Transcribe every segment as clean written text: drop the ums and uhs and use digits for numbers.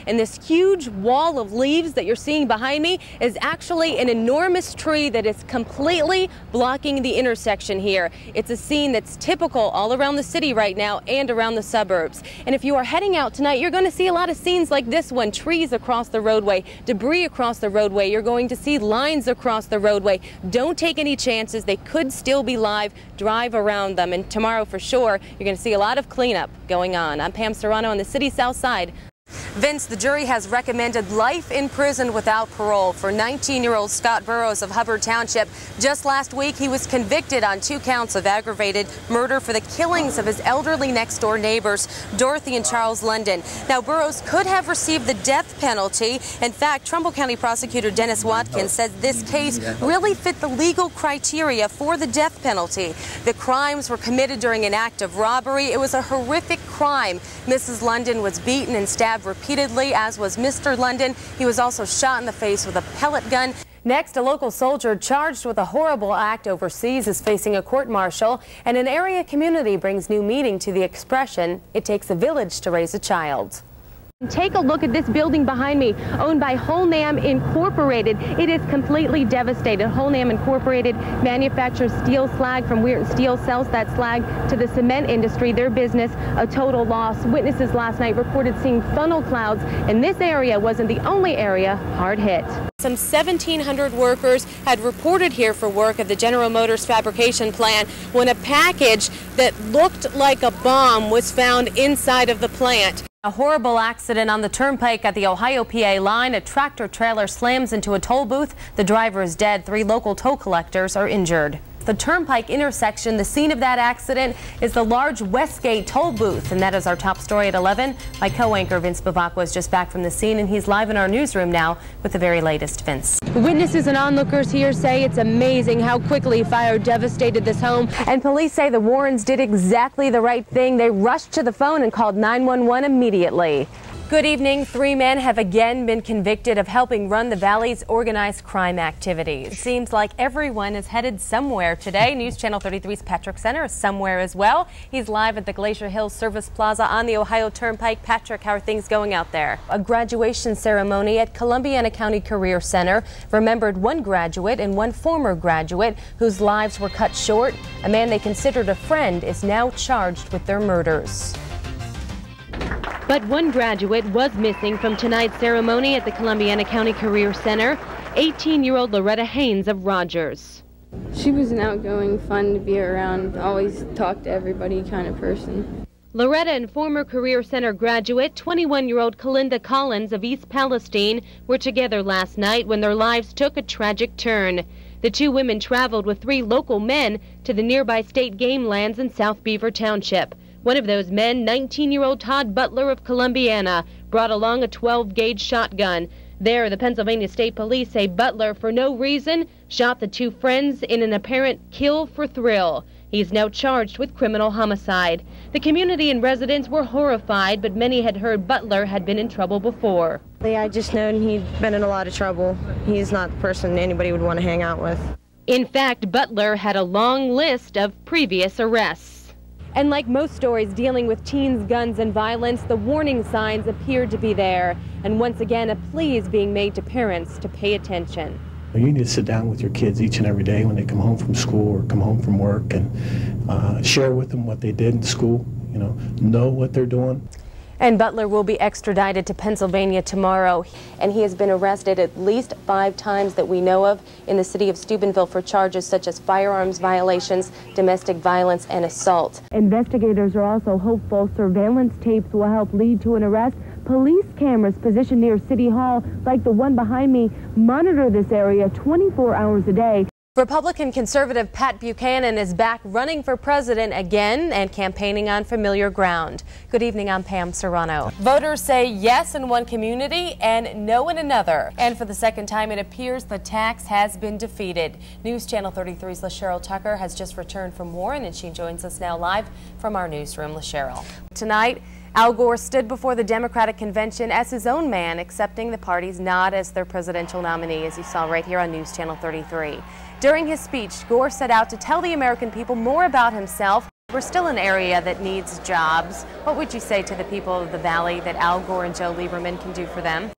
And this huge wall of leaves that you're seeing behind me is actually an enormous tree that is completely blocking the intersection here. It's a scene that's typical all around the city right now and around the suburbs. And if you are heading out tonight, you're going to see a lot of scenes like this one. Trees across the roadway, debris across the roadway. You're going to see lines across the roadway. Don't take any chances. They could still be live. Drive around them. And tomorrow for sure, you're going to see a lot of cleanup going on. I'm Pam Serrano on the city's south side. Vince, the jury has recommended life in prison without parole for 19-year-old Scott Burrows of Hubbard Township. Just last week, he was convicted on 2 counts of aggravated murder for the killings of his elderly next-door neighbors, Dorothy and Charles London. Now, Burrows could have received the death penalty. In fact, Trumbull County Prosecutor Dennis Watkins said this case really fit the legal criteria for the death penalty. The crimes were committed during an act of robbery. It was a horrific crime. Mrs. London was beaten and stabbed repeatedly, as was Mr. London. He was also shot in the face with a pellet gun. Next, a local soldier charged with a horrible act overseas is facing a court-martial, and an area community brings new meaning to the expression, "It takes a village to raise a child." Take a look at this building behind me, owned by Holnam Incorporated. It is completely devastated. Holnam Incorporated manufactures steel slag from Weirton Steel, sells that slag to the cement industry. Their business, a total loss. Witnesses last night reported seeing funnel clouds, and this area wasn't the only area hard hit. Some 1,700 workers had reported here for work at the General Motors fabrication plant when a package that looked like a bomb was found inside of the plant. A horrible accident on the turnpike at the Ohio-PA line. A tractor trailer slams into a toll booth. The driver is dead. 3 local toll collectors are injured. The turnpike intersection, the scene of that accident, is the large Westgate toll booth. And that is our top story at 11. My co-anchor Vince Bavacqua is just back from the scene, and he's live in our newsroom now with the very latest. Vince. Witnesses and onlookers here say it's amazing how quickly fire devastated this home. And police say the Warrens did exactly the right thing. They rushed to the phone and called 911 immediately. Good evening. 3 men have again been convicted of helping run the Valley's organized crime activities. It seems like everyone is headed somewhere today. News Channel 33's Patrick Center is somewhere as well. He's live at the Glacier Hills Service Plaza on the Ohio Turnpike. Patrick, how are things going out there? A graduation ceremony at Columbiana County Career Center remembered 1 graduate and 1 former graduate whose lives were cut short. A man they considered a friend is now charged with their murders. But 1 graduate was missing from tonight's ceremony at the Columbiana County Career Center, 18-year-old Loretta Haynes of Rogers. She was an outgoing, fun to be around, always talk to everybody kind of person. Loretta and former Career Center graduate, 21-year-old Kalinda Collins of East Palestine, were together last night when their lives took a tragic turn. The 2 women traveled with 3 local men to the nearby state game lands in South Beaver Township. One of those men, 19-year-old Todd Butler of Columbiana, brought along a 12-gauge shotgun. There, the Pennsylvania State Police say Butler, for no reason, shot the 2 friends in an apparent kill for thrill. He's now charged with criminal homicide. The community and residents were horrified, but many had heard Butler had been in trouble before. I just known he'd been in a lot of trouble. He's not the person anybody would want to hang out with. In fact, Butler had a long list of previous arrests. And like most stories dealing with teens, guns, and violence, the warning signs appeared to be there. And once again, a plea is being made to parents to pay attention. You need to sit down with your kids each and every day when they come home from school or come home from work and share with them what they did in school, know what they're doing. And Butler will be extradited to Pennsylvania tomorrow. And he has been arrested at least 5 times that we know of in the city of Steubenville for charges such as firearms violations, domestic violence, and assault. Investigators are also hopeful surveillance tapes will help lead to an arrest. Police cameras positioned near City Hall, like the one behind me, monitor this area 24 hours a day. Republican conservative Pat Buchanan is back running for president again and campaigning on familiar ground. Good evening, I'm Pam Serrano. Voters say yes in one community and no in another. And for the second time, it appears the tax has been defeated. News Channel 33's LaCheryl Tucker has just returned from Warren, and she joins us now live from our newsroom. LaCheryl. Tonight, Al Gore stood before the Democratic convention as his own man, accepting the party's nod as their presidential nominee, as you saw right here on News Channel 33. During his speech, Gore set out to tell the American people more about himself We're still an area that needs jobs. What would you say to the people of the Valley that Al Gore and Joe Lieberman can do for them?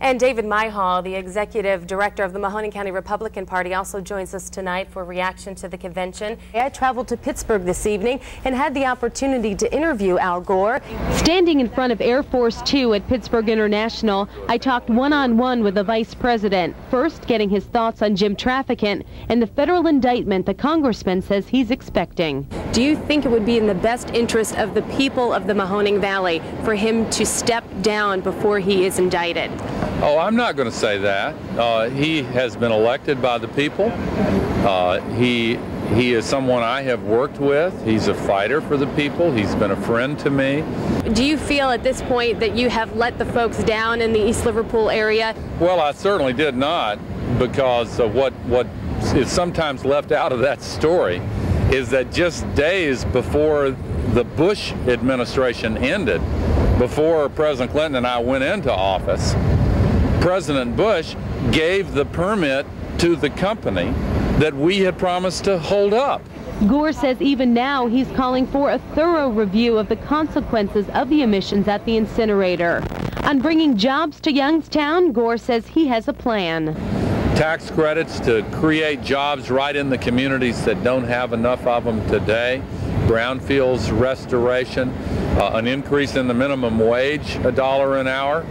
And David Myhall, the executive director of the Mahoning County Republican Party, also joins us tonight for a reaction to the convention. I traveled to Pittsburgh this evening and had the opportunity to interview Al Gore. Standing in front of Air Force 2 at Pittsburgh International, I talked one-on-one with the vice president, first getting his thoughts on Jim Trafficant and the federal indictment the congressman says he's expecting. Do you think it would be in the best interest of the people of the Mahoning Valley for him to step down before he is indicted? Oh, I'm not going to say that. He has been elected by the people. He is someone I have worked with. He's a fighter for the people. He's been a friend to me. Do you feel at this point that you have let the folks down in the East Liverpool area? Well, I certainly did not, because of what is sometimes left out of that story is that just days before the Bush administration ended, before President Clinton and I went into office, President Bush gave the permit to the company that we had promised to hold up. Gore says even now he's calling for a thorough review of the consequences of the emissions at the incinerator. On bringing jobs to Youngstown, Gore says he has a plan. Tax credits to create jobs right in the communities that don't have enough of them today, brownfields restoration, an increase in the minimum wage, $1 an hour.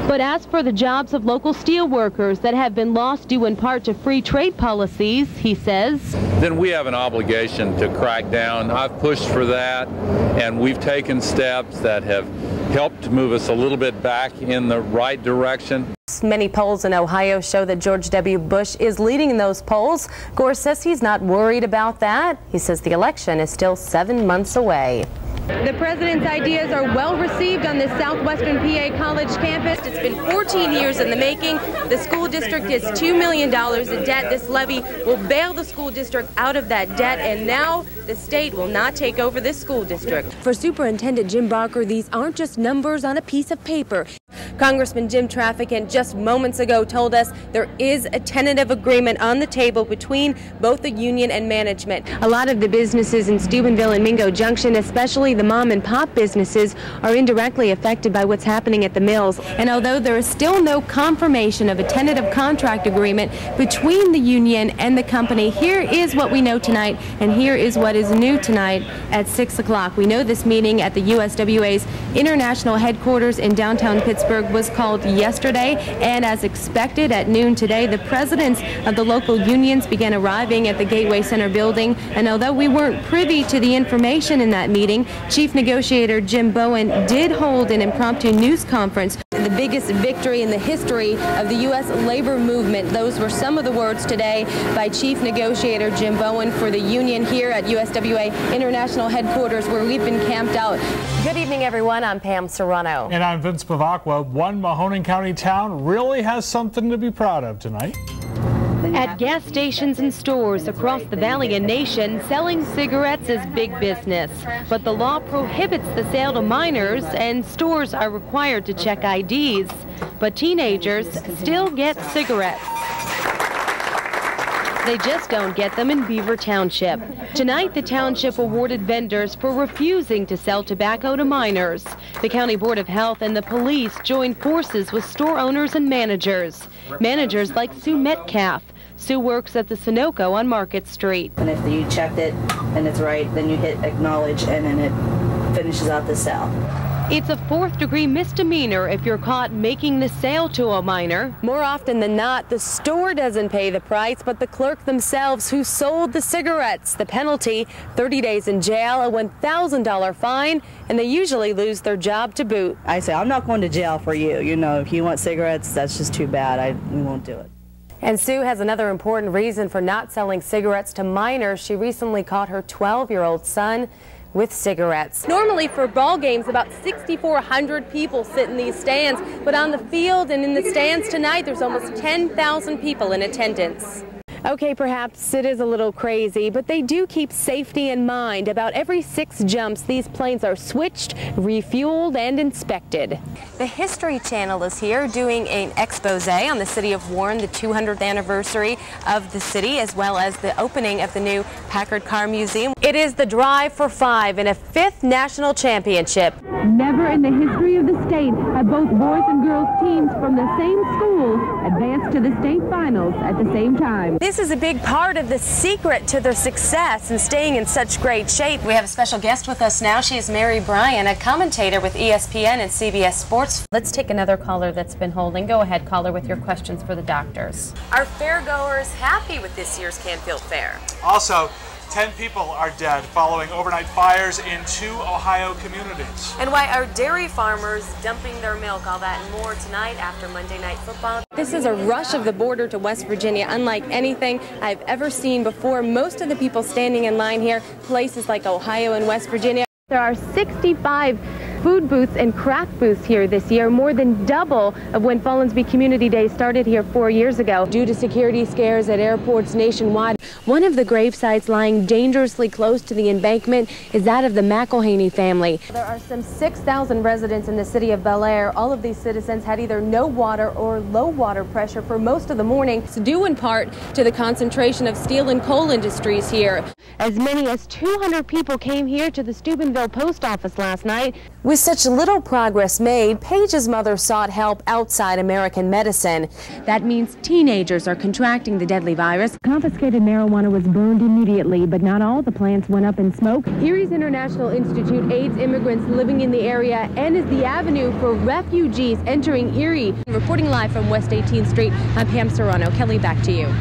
But as for the jobs of local steel workers that have been lost due in part to free trade policies, he says, then we have an obligation to crack down. I've pushed for that, and we've taken steps that have helped move us a little bit back in the right direction. Many polls in Ohio show that George W. Bush is leading in those polls. Gore says he's not worried about that. He says the election is still 7 months away. The president's ideas are well received on this southwestern PA college campus. It's been 14 years in the making. The school district is $2 million in debt. This levy will bail the school district out of that debt, and now the state will not take over this school district. For Superintendent Jim Barker, these aren't just numbers on a piece of paper. Congressman Jim Trafficant just moments ago told us there is a tentative agreement on the table between both the union and management. A lot of the businesses in Steubenville and Mingo Junction, especially the mom and pop businesses, are indirectly affected by what's happening at the mills. And although there is still no confirmation of a tentative contract agreement between the union and the company, here is what we know tonight, and here is what is new tonight at 6 o'clock. We know this meeting at the USWA's international headquarters in downtown Pittsburgh was called yesterday, and as expected at noon today, the presidents of the local unions began arriving at the Gateway Center building. And although we weren't privy to the information in that meeting, Chief Negotiator Jim Bowen did hold an impromptu news conference. The biggest victory in the history of the U.S. labor movement. Those were some of the words today by Chief Negotiator Jim Bowen for the union here at USWA International Headquarters, where we've been camped out. Good evening, everyone. I'm Pam Serrano. And I'm Vince Bavacqua. One Mahoning County town really has something to be proud of tonight. At gas stations and stores across the valley and nation, selling cigarettes is big business. But the law prohibits the sale to minors, and stores are required to check IDs. But teenagers still get cigarettes. They just don't get them in Beaver Township. Tonight, the township awarded vendors for refusing to sell tobacco to minors. The County Board of Health and the police joined forces with store owners and managers. Managers like Sue Metcalf. Sue works at the Sunoco on Market Street. And if you checked it and it's right, then you hit acknowledge, and then it finishes out the sale. It's a fourth-degree misdemeanor if you're caught making the sale to a minor. More often than not, the store doesn't pay the price, but the clerk themselves who sold the cigarettes. The penalty, 30 days in jail, a $1,000 fine, and they usually lose their job to boot. I say, I'm not going to jail for you. You know, if you want cigarettes, that's just too bad. We won't do it. And Sue has another important reason for not selling cigarettes to minors. She recently caught her 12-year-old son with cigarettes. Normally for ball games, about 6,400 people sit in these stands, but on the field and in the stands tonight, there's almost 10,000 people in attendance. Okay, perhaps it is a little crazy, but they do keep safety in mind. About every 6 jumps, these planes are switched, refueled, and inspected. The History Channel is here doing an expose on the city of Warren, the 200th anniversary of the city, as well as the opening of the new Packard Car Museum. It is the Drive for 5 in a 5th national championship. Never in the history of the state have both boys and girls teams from the same school advanced to the state finals at the same time. This is a big part of the secret to their success and staying in such great shape. We have a special guest with us now. She is Mary Bryan, a commentator with ESPN and CBS Sports. Let's take another caller that's been holding. Go ahead, caller, with your questions for the doctors. Are fairgoers happy with this year's Canfield Fair? Also, 10 people are dead following overnight fires in 2 Ohio communities. And why are dairy farmers dumping their milk? All that and more tonight after Monday Night Football. This is a rush of the border to West Virginia, unlike anything I've ever seen before. Most of the people standing in line here, places like Ohio and West Virginia. There are 65 food booths and craft booths here this year, more than double of when Follansbee Community Day started here 4 years ago. Due to security scares at airports nationwide, one of the grave sites lying dangerously close to the embankment is that of the McElhaney family. There are some 6,000 residents in the city of Bel Air. All of these citizens had either no water or low water pressure for most of the morning, due in part to the concentration of steel and coal industries here. As many as 200 people came here to the Steubenville post office last night. With such little progress made, Paige's mother sought help outside American medicine. That means teenagers are contracting the deadly virus. Confiscated marijuana was burned immediately, but not all the plants went up in smoke. Erie's International Institute aids immigrants living in the area and is the avenue for refugees entering Erie. Reporting live from West 18th Street, I'm Pam Serrano. Kelly, back to you.